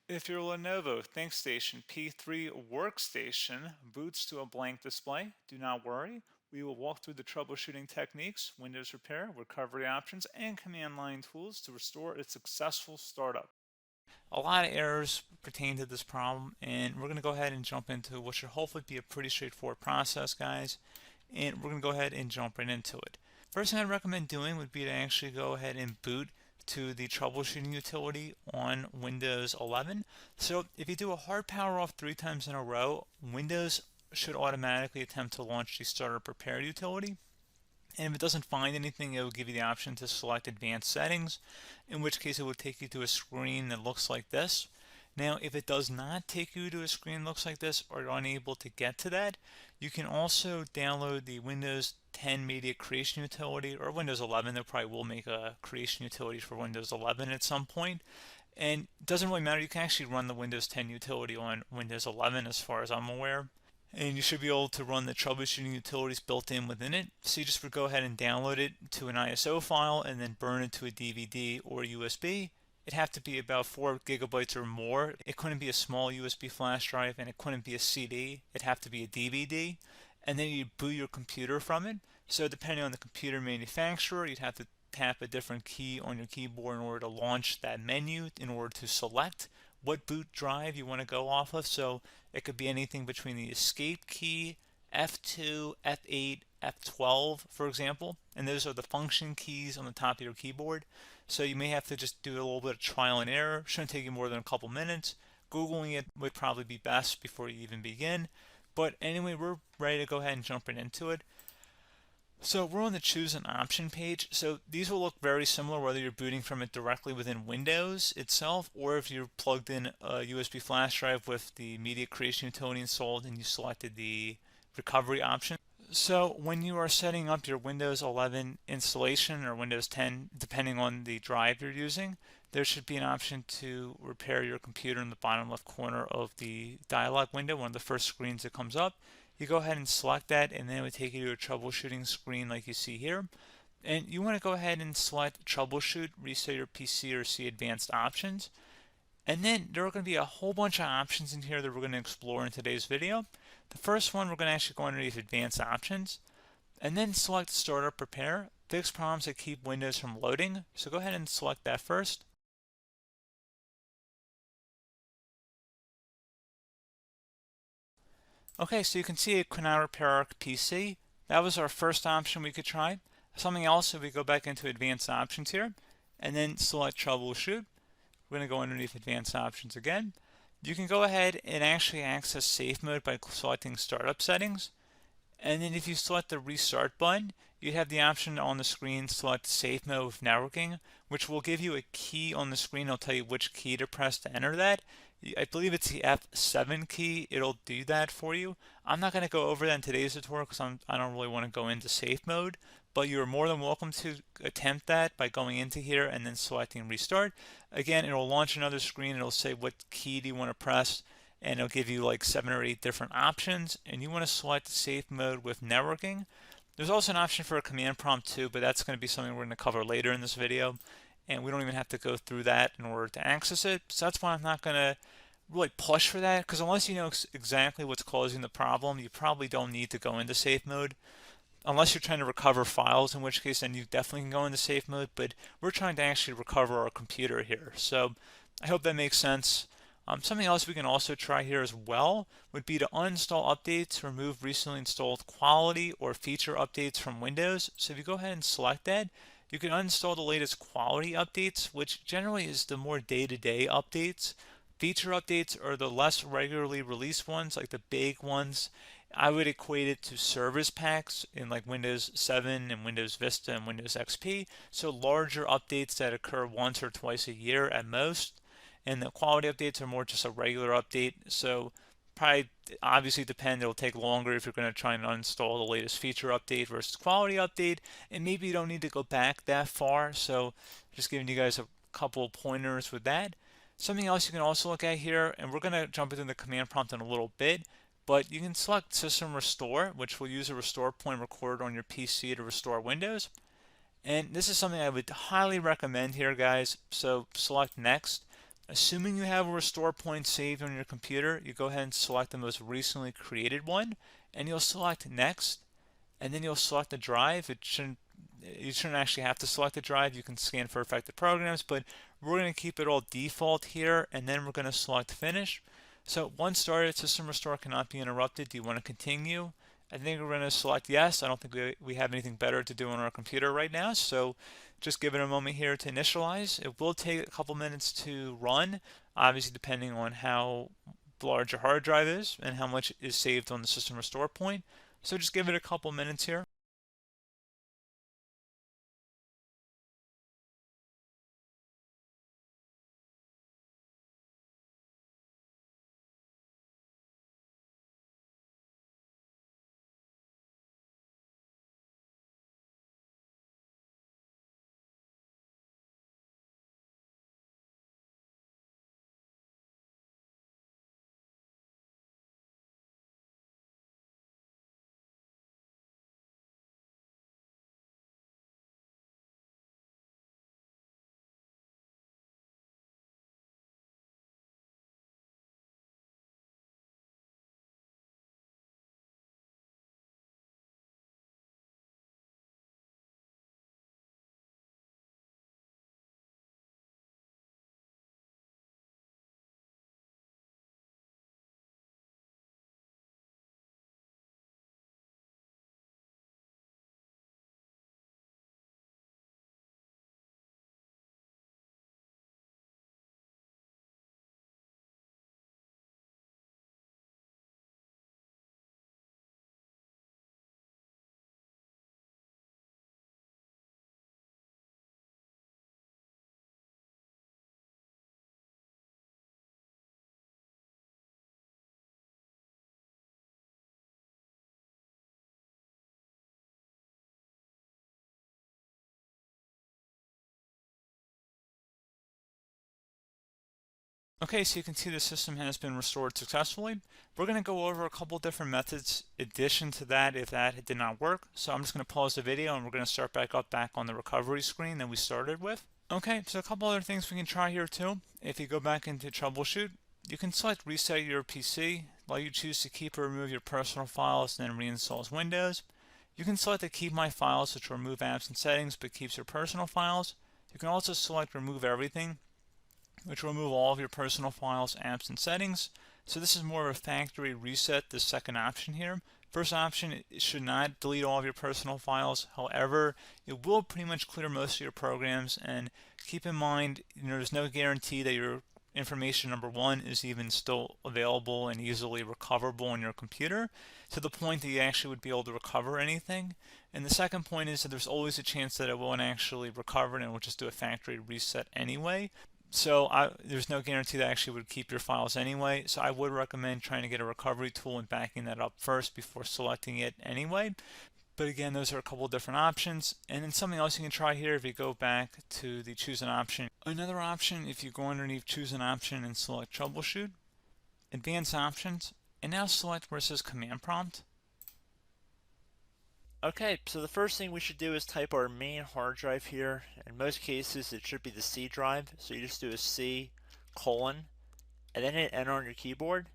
If your Lenovo ThinkStation P3 Workstation boots to a blank display, do not worry. We will walk through the troubleshooting techniques, Windows repair, recovery options, and command line tools to restore its successful startup. A lot of errors pertain to this problem, and we're going to go ahead and jump into what should hopefully be a pretty straightforward process, guys. And we're going to go ahead and jump right into it. First thing I'd recommend doing would be to actually go ahead and boot to the troubleshooting utility on Windows 11. So if you do a hard power off 3 times in a row, Windows should automatically attempt to launch the startup repair utility. And if it doesn't find anything, it will give you the option to select advanced settings, in which case it will take you to a screen that looks like this. Now, if it does not take you to a screen that looks like this, or you're unable to get to that, you can also download the Windows 10 Media Creation Utility, or Windows 11. They probably will make a creation utility for Windows 11 at some point. And it doesn't really matter, you can actually run the Windows 10 utility on Windows 11 as far as I'm aware. And you should be able to run the troubleshooting utilities built in within it. So you just would go ahead and download it to an ISO file and then burn it to a DVD or USB. It'd have to be about 4 gigabytes or more. It couldn't be a small USB flash drive, and it couldn't be a CD. It'd have to be a DVD. And then you'd boot your computer from it. So depending on the computer manufacturer, you'd have to tap a different key on your keyboard in order to launch that menu, in order to select what boot drive you want to go off of. So it could be anything between the escape key, F2, F8, F12, for example. And those are the function keys on the top of your keyboard. So you may have to just do a little bit of trial and error. Shouldn't take you more than a couple minutes. Googling it would probably be best before you even begin. But anyway, we're ready to go ahead and jump right into it. So we're on the choose an option page. So these will look very similar whether you're booting from it directly within Windows itself, or if you're plugged in a USB flash drive with the media creation utility installed and you selected the recovery option. So when you are setting up your Windows 11 installation or Windows 10, depending on the drive you're using, there should be an option to repair your computer in the bottom left corner of the dialog window, one of the first screens that comes up. You go ahead and select that, and then it would take you to a troubleshooting screen like you see here. And you want to go ahead and select troubleshoot, reset your PC, or see advanced options. And then there are going to be a whole bunch of options in here that we're going to explore in today's video. The first one, we're going to actually go underneath advanced options, and then select startup repair, fix problems that keep Windows from loading. So go ahead and select that first. Okay, so you can see it could not repair our PC. That was our first option we could try. Something else, if we go back into advanced options here, and then select troubleshoot, we're going to go underneath advanced options again. You can go ahead and actually access safe mode by selecting startup settings. And then if you select the restart button, you have the option on the screen select safe mode with networking, which will give you a key on the screen. It'll tell you which key to press to enter that. I believe it's the F7 key. It'll do that for you. I'm not going to go over that in today's tutorial because I don't really want to go into safe mode, but you're more than welcome to attempt that by going into here and then selecting restart. Again, it'll launch another screen. It'll say what key do you want to press, and it'll give you like 7 or 8 different options, and you want to select safe mode with networking. There's also an option for a command prompt too, but that's going to be something we're going to cover later in this video, and we don't even have to go through that in order to access it. So that's why I'm not going to really push for that, because unless you know exactly what's causing the problem, you probably don't need to go into safe mode. Unless you're trying to recover files, in which case then you definitely can go into safe mode, but we're trying to actually recover our computer here. So I hope that makes sense. Something else we can also try here as well would be to uninstall updates, remove recently installed quality or feature updates from Windows. So if you go ahead and select that, you can uninstall the latest quality updates, which generally is the more day-to-day updates. Feature updates are the less regularly released ones, like the big ones. I would equate it to service packs in like Windows 7 and Windows Vista and Windows XP. So larger updates that occur once or twice a year at most. And the quality updates are more just a regular update. So probably obviously depend, it'll take longer if you're going to try and uninstall the latest feature update versus quality update. And maybe you don't need to go back that far. So just giving you guys a couple pointers with that. Something else you can also look at here, and we're going to jump into the command prompt in a little bit, but you can select System Restore, which will use a restore point recorded on your PC to restore Windows. And this is something I would highly recommend here, guys. So select Next. Assuming you have a restore point saved on your computer, you go ahead and select the most recently created one, and you'll select next, and then you'll select the drive. You shouldn't actually have to select the drive. You can scan for affected programs, but we're going to keep it all default here, and then we're going to select finish. So once started, system restore cannot be interrupted. Do you want to continue? I think we're going to select yes. I don't think we have anything better to do on our computer right now, so just give it a moment here to initialize. It will take a couple minutes to run, obviously depending on how large your hard drive is and how much is saved on the system restore point. So just give it a couple minutes here. Okay, so you can see the system has been restored successfully. We're going to go over a couple different methods in addition to that if that did not work. So I'm just going to pause the video and we're going to start back on the recovery screen that we started with. Okay, so a couple other things we can try here too. If you go back into troubleshoot, you can select reset your PC, while you choose to keep or remove your personal files and then reinstalls Windows. You can select to keep my files, which will remove apps and settings but keeps your personal files. You can also select remove everything, which will remove all of your personal files, apps, and settings. So this is more of a factory reset, the second option here. First option, it should not delete all of your personal files. However, it will pretty much clear most of your programs. And keep in mind, there's no guarantee that your information, number one, is even still available and easily recoverable on your computer to the point that you actually would be able to recover anything. And the second point is that there's always a chance that it won't actually recover and it will just do a factory reset anyway. So there's no guarantee that actually would keep your files anyway. So I would recommend trying to get a recovery tool and backing that up first before selecting it anyway. But again, those are a couple different options. And then something else you can try here if you go back to the choose an option. Another option, if you go underneath choose an option and select troubleshoot, advanced options, and now select where it says command prompt. Okay, so the first thing we should do is type our main hard drive here. In most cases, it should be the C drive. So you just do a C colon and then hit enter on your keyboard.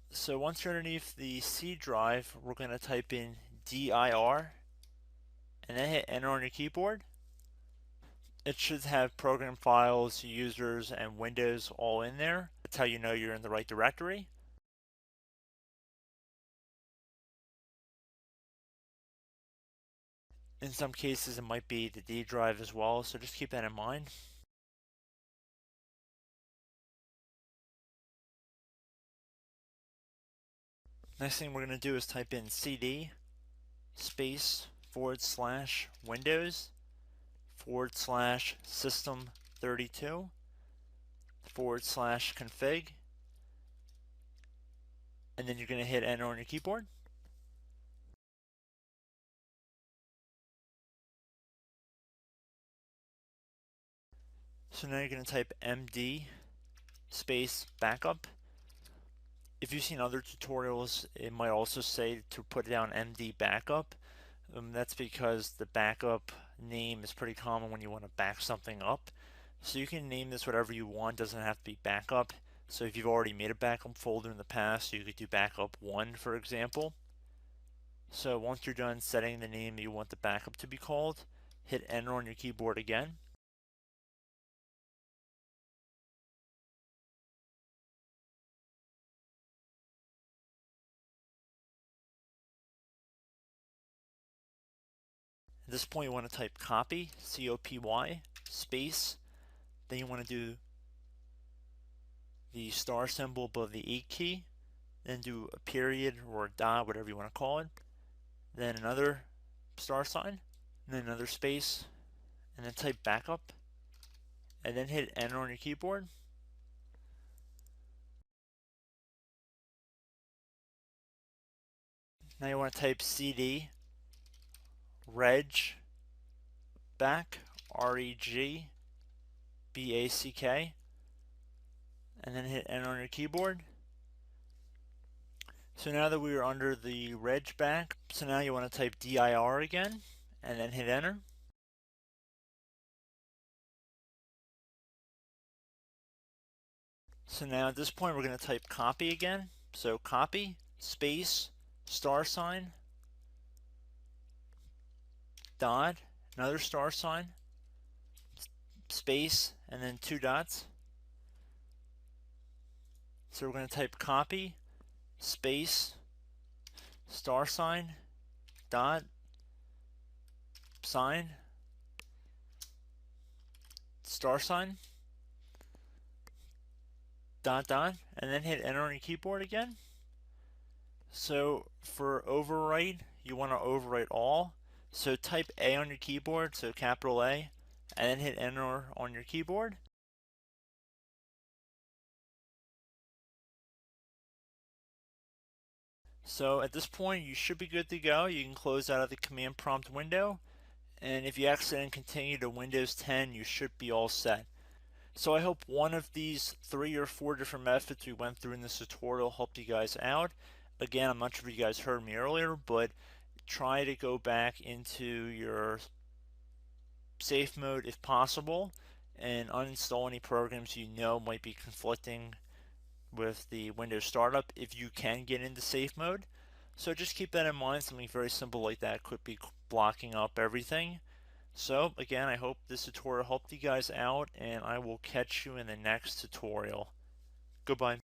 So once you're underneath the C drive, we're going to type in dir and then hit enter on your keyboard. It should have program files, users, and Windows all in there. That's how you know you're in the right directory. In some cases, it might be the D drive as well, so just keep that in mind. Next thing we're going to do is type in cd space / Windows / system 32 / config, and then you're going to hit enter on your keyboard. So now you're going to type md space backup. If you've seen other tutorials, it might also say to put down md backup. That's because the backup name is pretty common when you want to back something up. So you can name this whatever you want, doesn't have to be backup. So if you've already made a backup folder in the past, you could do backup 1, for example. So once you're done setting the name you want the backup to be called, hit enter on your keyboard again. At this point, you want to type copy, C-O-P-Y, space. Then you want to do the star symbol above the 8 key. Then do a period or a dot, whatever you want to call it. Then another star sign, and then another space, and then type backup. And then hit enter on your keyboard. Now you want to type CD reg back, R-E-G-B-A-C-K, and then hit enter on your keyboard. So now that we are under the reg back, so now you want to type dir again, and then hit enter. So now at this point we're going to type copy again. So copy, space, star sign, dot, another star sign, space, and then 2 dots. So we're going to type copy, space, star sign, dot, sign, star sign, dot, dot, and then hit enter on your keyboard again. So for overwrite, you want to overwrite all. So type A on your keyboard, so capital A, and then hit enter on your keyboard. So at this point, you should be good to go. You can close out of the command prompt window. And if you accidentally continue to Windows 10, you should be all set. So I hope one of these 3 or 4 different methods we went through in this tutorial helped you guys out. Again, I'm not sure if you guys heard me earlier, but try to go back into your safe mode if possible and uninstall any programs you know might be conflicting with the Windows startup if you can get into safe mode. So just keep that in mind. Something very simple like that could be blocking up everything. So again, I hope this tutorial helped you guys out, and I will catch you in the next tutorial. Goodbye.